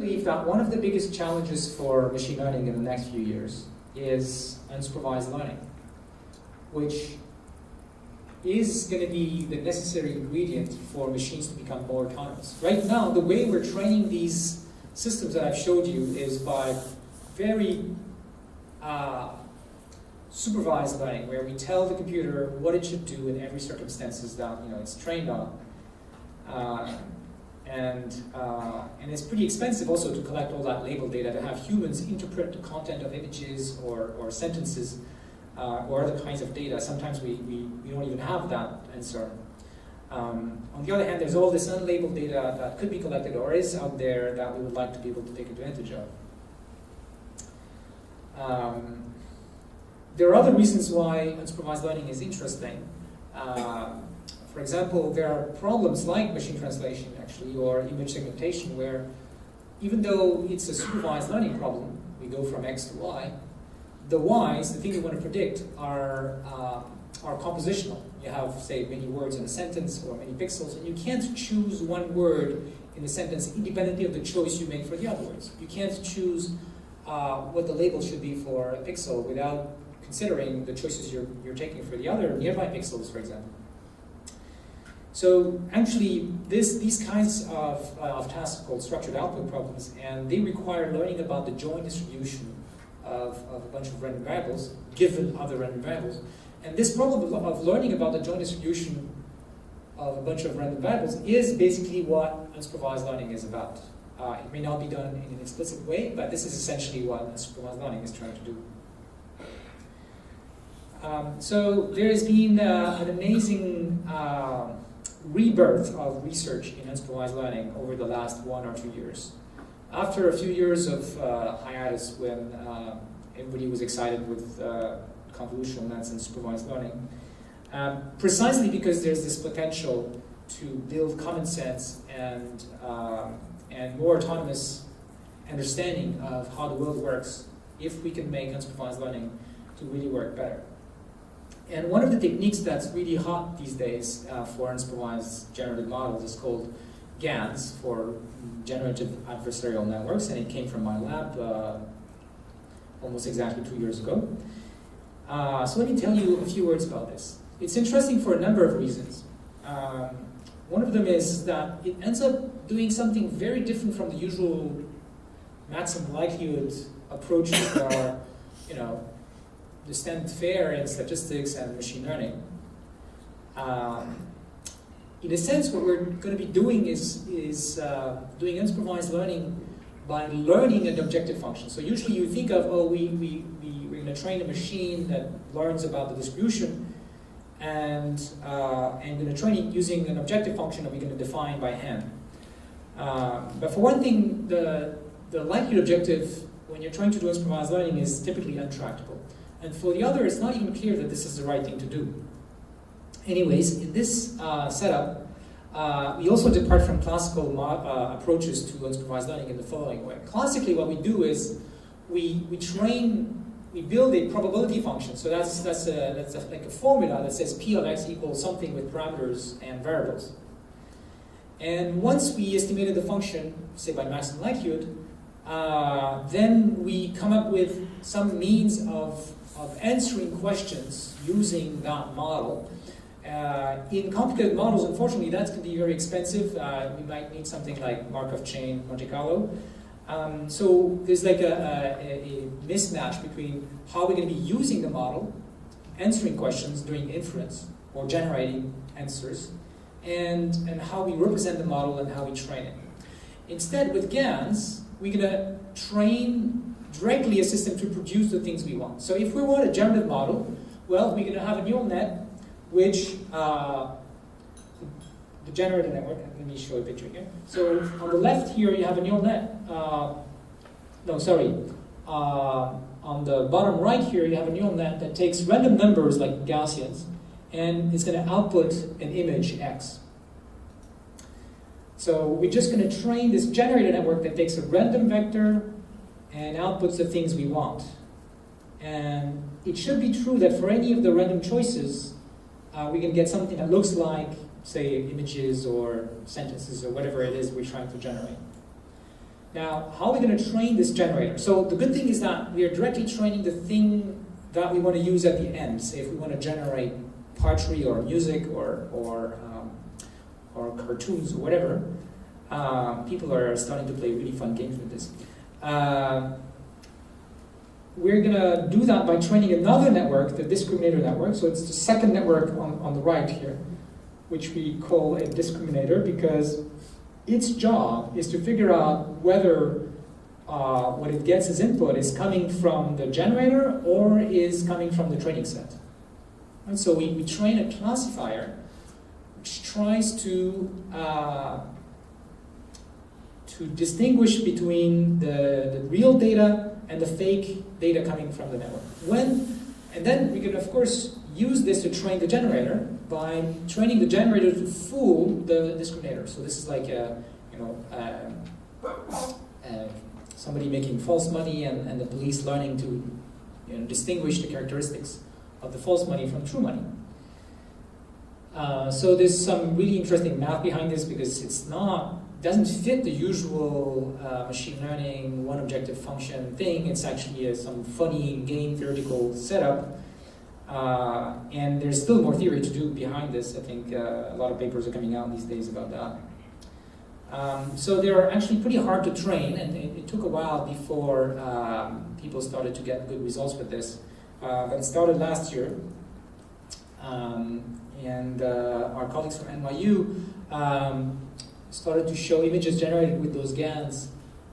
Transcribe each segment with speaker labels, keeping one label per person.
Speaker 1: believe that one of the biggest challenges for machine learning in the next few years is unsupervised learning, which is going to be the necessary ingredient for machines to become more autonomous. Right now, the way we're training these systems that I've showed you is by very supervised learning, where we tell the computer what it should do in every circumstances that it's trained on. And it's pretty expensive also to collect all that label data, to have humans interpret the content of images or sentences or other kinds of data. Sometimes we don't even have that, and so on. On the other hand, there's all this unlabeled data that could be collected or is out there that we would like to be able to take advantage of. There are other reasons why unsupervised learning is interesting. For example, there are problems like machine translation, actually, or image segmentation, where even though it's a supervised learning problem, we go from X to Y, the Ys, the thing you want to predict, are compositional. You have, say, many words in a sentence or many pixels, and you can't choose one word in the sentence independently of the choice you make for the other words. You can't choose what the label should be for a pixel without considering the choices you're taking for the other nearby pixels, for example. So actually, these kinds of tasks are called structured output problems, and they require learning about the joint distribution of a bunch of random variables, given other random variables. And this problem of learning about the joint distribution of a bunch of random variables is basically what unsupervised learning is about. It may not be done in an explicit way, but this is essentially what unsupervised learning is trying to do. So there has been an amazing rebirth of research in unsupervised learning over the last 1 or 2 years. After a few years of hiatus when everybody was excited with convolutional nets and supervised learning, precisely because there's this potential to build common sense and more autonomous understanding of how the world works if we can make unsupervised learning to really work better. And one of the techniques that's really hot these days for unsupervised generative models is called GANs, for Generative Adversarial Networks, and it came from my lab almost exactly 2 years ago. So let me tell you a few words about this. It's interesting for a number of reasons. One of them is that it ends up doing something very different from the usual maximum likelihood approaches that are, the standard fare in statistics and machine learning. In a sense, what we're going to be doing is doing unsupervised learning by learning an objective function. So usually you think of, we're going to train a machine that learns about the distribution, and we're going to train it using an objective function that we're going to define by hand. But for one thing, the likelihood objective when you're trying to do unsupervised learning is typically untractable. And for the other, it's not even clear that this is the right thing to do. Anyways, in this setup, we also depart from classical approaches to unsupervised learning in the following way. Classically, what we do is we build a probability function. So that's like a formula that says P of X equals something with parameters and variables. And once we estimated the function, say by maximum likelihood, then we come up with some means of answering questions using that model. In complicated models, unfortunately, that can be very expensive. We might need something like Markov chain Monte Carlo. So there's like a mismatch between how we're going to be using the model, answering questions, doing inference, or generating answers, and how we represent the model and how we train it. Instead, with GANs, we're going to train directly a system to produce the things we want. So if we want a generative model, well, we're going to have a neural net which the generative network, let me show a picture here. So on the left here, you have a neural net. On the bottom right here, you have a neural net that takes random numbers like Gaussians, and it's going to output an image X. So we're just going to train this generated network that takes a random vector and outputs the things we want. And it should be true that for any of the random choices, we can get something that looks like, say, images or sentences or whatever it is we're trying to generate. Now, how are we going to train this generator? So the good thing is that we are directly training the thing that we want to use at the end. Say if we want to generate poetry or music or cartoons or whatever. People are starting to play really fun games with this. We're going to do that by training another network, the discriminator network. So it's the second network on the right here, which we call a discriminator because its job is to figure out whether what it gets as input is coming from the generator or is coming from the training set. And so we train a classifier which tries to distinguish between the real data and the fake data coming from the network. And then we can, of course, use this to train the generator by training the generator to fool the discriminator. So this is like somebody making false money and the police learning to distinguish the characteristics of the false money from true money. So there's some really interesting math behind this because doesn't fit the usual machine learning one objective function thing. It's actually some funny game theoretical setup. And there's still more theory to do behind this. I think a lot of papers are coming out these days about that. So they're actually pretty hard to train, and it took a while before people started to get good results with this. But it started last year. And our colleagues from NYU started to show images generated with those GANs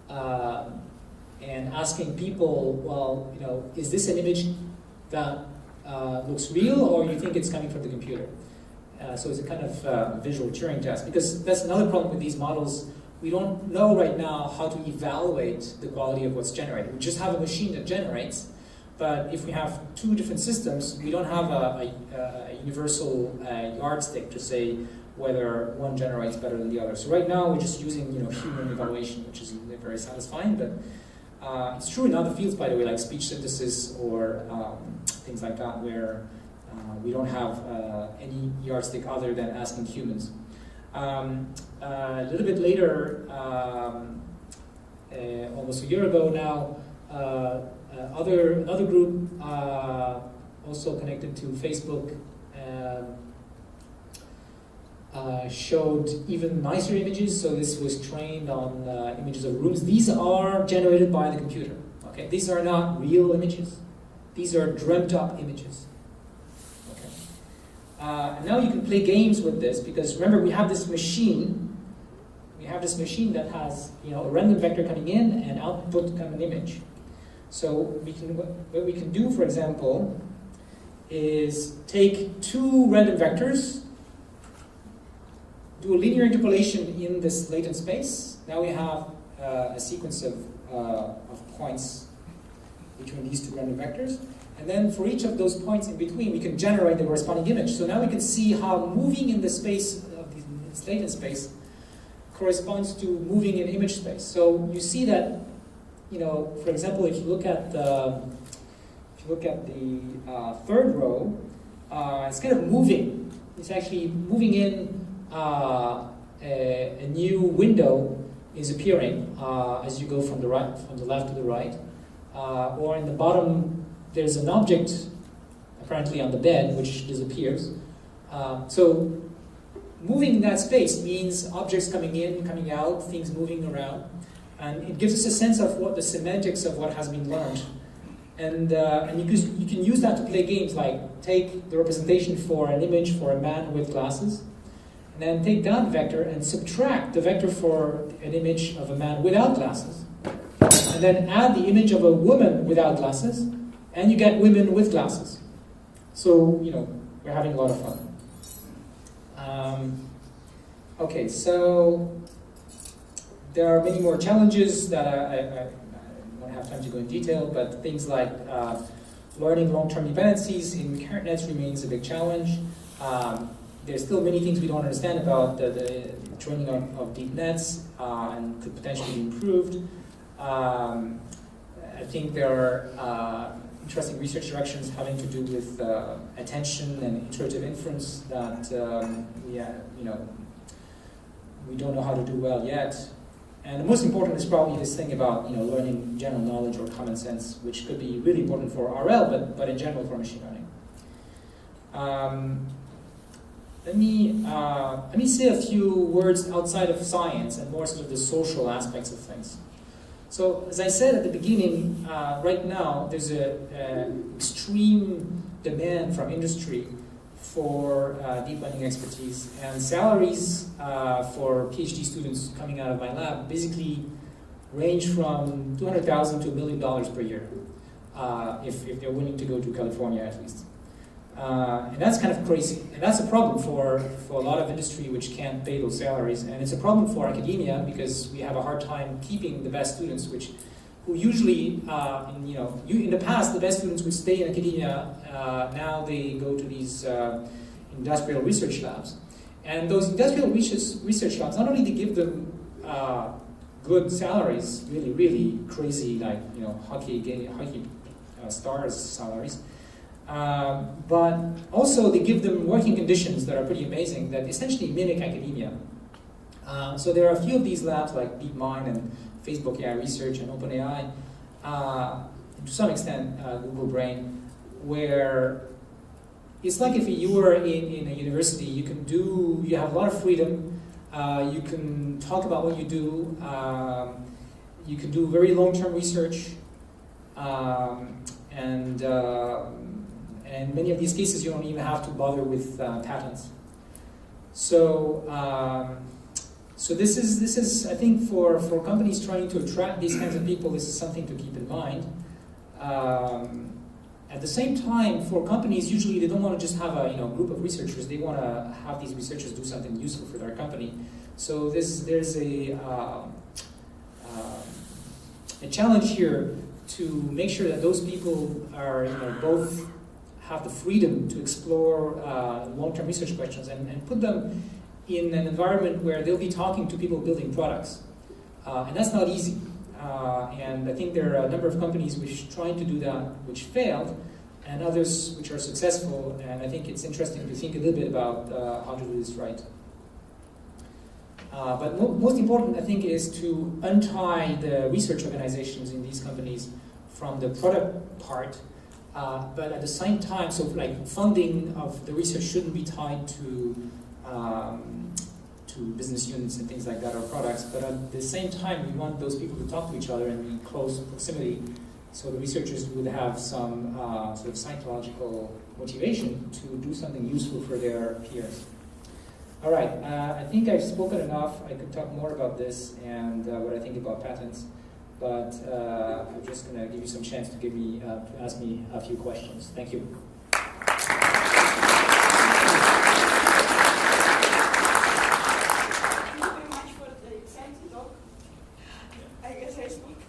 Speaker 1: and asking people, well, is this an image that looks real, or you think it's coming from the computer? So it's a kind of visual Turing test, because that's another problem with these models. We don't know right now how to evaluate the quality of what's generated. We just have a machine that generates, but if we have two different systems, we don't have a universal yardstick to say whether one generates better than the other. So right now we're just using human evaluation, which isn't very satisfying, but it's true in other fields, by the way, like speech synthesis or things like that, where we don't have any yardstick other than asking humans. A little bit later, almost a year ago now, another group also connected to Facebook showed even nicer images. So this was trained on images of rooms. These are generated by the computer. Okay, these are not real images. These are dreamt up images. Okay. And now you can play games with this, because remember, we have this machine. We have this machine that has a random vector coming in and output kind of an image. So what we can do, for example, is take two random vectors, do a linear interpolation in this latent space. Now we have a sequence of points between these two random vectors. And then for each of those points in between, we can generate the corresponding image. So now we can see how moving in the space of this latent space corresponds to moving in image space. So you see that, for example, if you look at the third row, it's kind of moving. It's actually moving in. A new window is appearing as you go from the left to the right. Or in the bottom, there's an object apparently on the bed which disappears. So moving in that space means objects coming in, coming out, things moving around, and it gives us a sense of what the semantics of what has been learned. And you can use that to play games, like take the representation for an image for a man with glasses, and then take that vector and subtract the vector for an image of a man without glasses. And then add the image of a woman without glasses, and you get women with glasses. So, we're having a lot of fun. Okay, so there are many more challenges that I don't have time to go in detail, but things like learning long-term dependencies in current nets remains a big challenge. There's still many things we don't understand about the training of deep nets and could potentially be improved. I think there are interesting research directions having to do with attention and iterative inference that we don't know how to do well yet. And the most important is probably this thing about learning general knowledge or common sense, which could be really important for RL, but in general for machine learning. Let me say a few words outside of science and more sort of the social aspects of things. So, as I said at the beginning, right now there's an extreme demand from industry for deep learning expertise, and salaries for PhD students coming out of my lab basically range from $200,000 to $1 million per year, if they're willing to go to California at least. And that's kind of crazy, and that's a problem for a lot of industry which can't pay those salaries, and it's a problem for academia because we have a hard time keeping the best students, who usually, in the past, the best students would stay in academia. Now they go to these industrial research labs, and those industrial research labs not only they give them good salaries, really crazy, like hockey stars salaries. But also they give them working conditions that are pretty amazing, that essentially mimic academia. So there are a few of these labs like DeepMind and Facebook AI Research and OpenAI, to some extent Google Brain, where it's like if you were in a university, you have a lot of freedom, you can talk about what you do, you can do very long-term research, and in many of these cases, you don't even have to bother with patents. So, so this is I think for companies trying to attract these kinds of people, this is something to keep in mind. At the same time, for companies, usually they don't want to just have a group of researchers. They want to have these researchers do something useful for their company. So there's a challenge here to make sure that those people are both have the freedom to explore long-term research questions and put them in an environment where they'll be talking to people building products. And that's not easy. And I think there are a number of companies which tried to do that, which failed, and others which are successful. And I think it's interesting to think a little bit about how to do this right. But most important, I think, is to untie the research organizations in these companies from the product part. But at the same time, so like funding of the research shouldn't be tied to business units and things like that, or products. But at the same time, we want those people to talk to each other and be in close proximity, so the researchers would have some sort of psychological motivation to do something useful for their peers. All right, I think I've spoken enough. I could talk more about this and what I think about patents. But I'm just going to give you some chance to ask me a few questions. Thank you.
Speaker 2: Thank you very much for the exciting talk. I guess I spoke,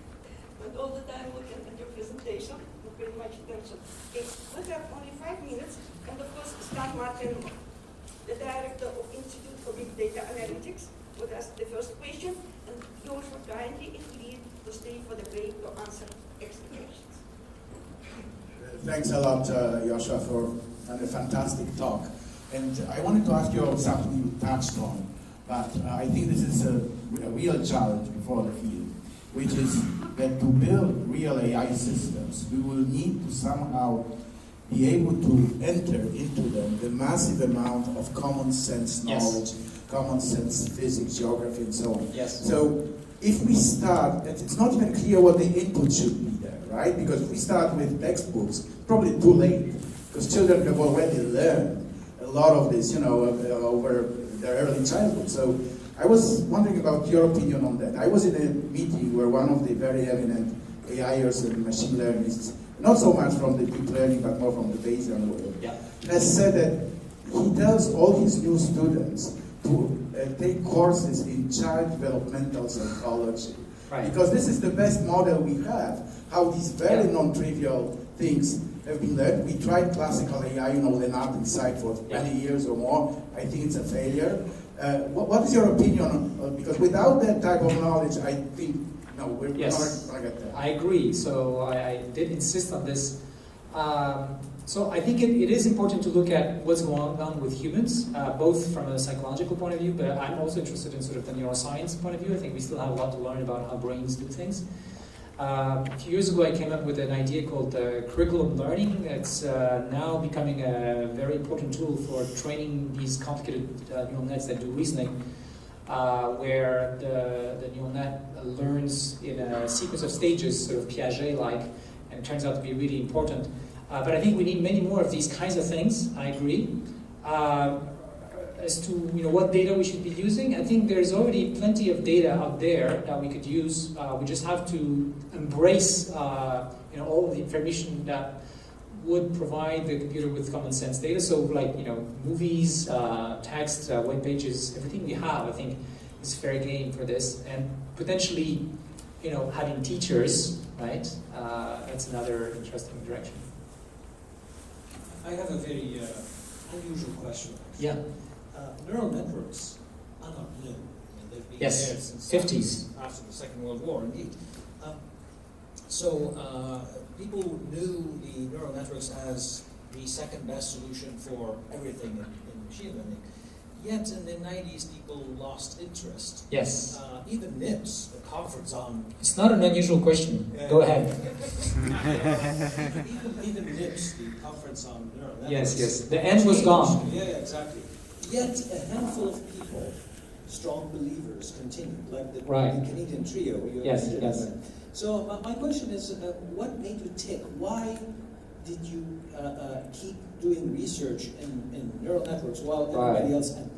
Speaker 2: but all the time looking at your presentation, not very much attention. Okay, we have only 5 minutes, and of course, Stan Martin, the director of Institute for Big Data Analytics, would ask the first question, and yours would kindly agree to stay for the break to answer extra questions.
Speaker 3: Thanks a lot, Yoshua, for a fantastic talk. And I wanted to ask you about something you touched on, but I think this is a real challenge before the field, which is that to build real AI systems, we will need to somehow be able to enter into them the massive amount of common sense knowledge, common sense physics, geography, and so on.
Speaker 1: Yes.
Speaker 3: So if we start, it's not even clear what the input should be there, right? Because if we start with textbooks, probably too late, because children have already learned a lot of this, over their early childhood. So I was wondering about your opinion on that. I was in a meeting where one of the very eminent AIers and machine learners, not so much from the deep learning, but more from the Bayesian world, has said that he tells all his new students to take courses in child developmental psychology.
Speaker 1: Right.
Speaker 3: Because this is the best model we have, how these very non-trivial things have been learned. We tried classical AI, Leonard inside for 20 years or more. I think it's a failure. What is your opinion on, because without that type of knowledge, I think, we're not going to get there.
Speaker 1: I agree. So I did insist on this. So I think it is important to look at what's going on with humans, both from a psychological point of view, but I'm also interested in sort of the neuroscience point of view. I think we still have a lot to learn about how brains do things. A few years ago I came up with an idea called curriculum learning. It's now becoming a very important tool for training these complicated neural nets that do reasoning, where the neural net learns in a sequence of stages, sort of Piaget-like, and it turns out to be really important. But I think we need many more of these kinds of things, I agree. As to what data we should be using, I think there's already plenty of data out there that we could use. We just have to embrace all of the information that would provide the computer with common sense data. So like movies, text, web pages, everything we have, I think is fair game for this. And potentially having teachers, right? That's another interesting direction.
Speaker 4: I have a very unusual question. Actually.
Speaker 1: Yeah.
Speaker 4: Neural networks are not new. I mean, they've been
Speaker 1: Yes,
Speaker 4: there since
Speaker 1: 50s.
Speaker 4: After the Second World War, indeed. So people knew the neural networks as the second best solution for everything in machine learning. Yet in the 90s, people lost interest.
Speaker 1: Yes.
Speaker 4: Even NIPS, the conference on...
Speaker 1: It's not an unusual question. Go ahead.
Speaker 4: even NIPS, the conference on neural networks.
Speaker 1: Yes. The end was gone.
Speaker 4: Yeah, exactly. Yet a handful of people, strong believers, continued, like the Canadian trio.
Speaker 1: Yes.
Speaker 4: So my question is, what made you tick? Why did you keep doing research in neural networks while everybody else had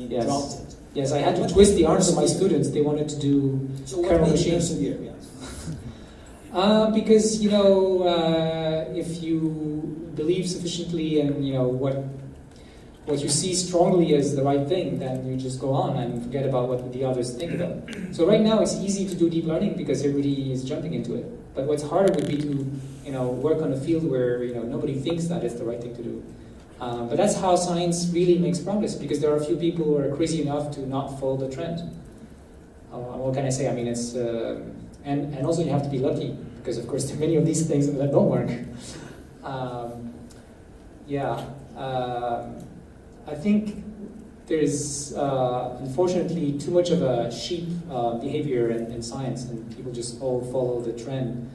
Speaker 4: dropped it?
Speaker 1: Yes, I had to twist the arms of my students. They wanted to do kernel machines. Because if you believe sufficiently in what you see strongly as the right thing, then you just go on and forget about what the others think about. So right now it's easy to do deep learning because everybody is jumping into it. But what's harder would be to work on a field where nobody thinks that it's the right thing to do. But that's how science really makes progress, because there are a few people who are crazy enough to not follow the trend. What can I say? I mean, it's and also you have to be lucky, because of course there are many of these things that don't work. I think there's unfortunately too much of a sheep behavior in science, and people just all follow the trend.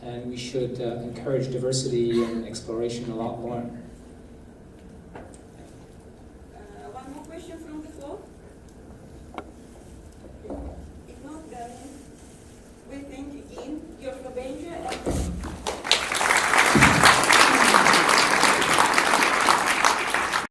Speaker 1: And we should encourage diversity and exploration a lot more.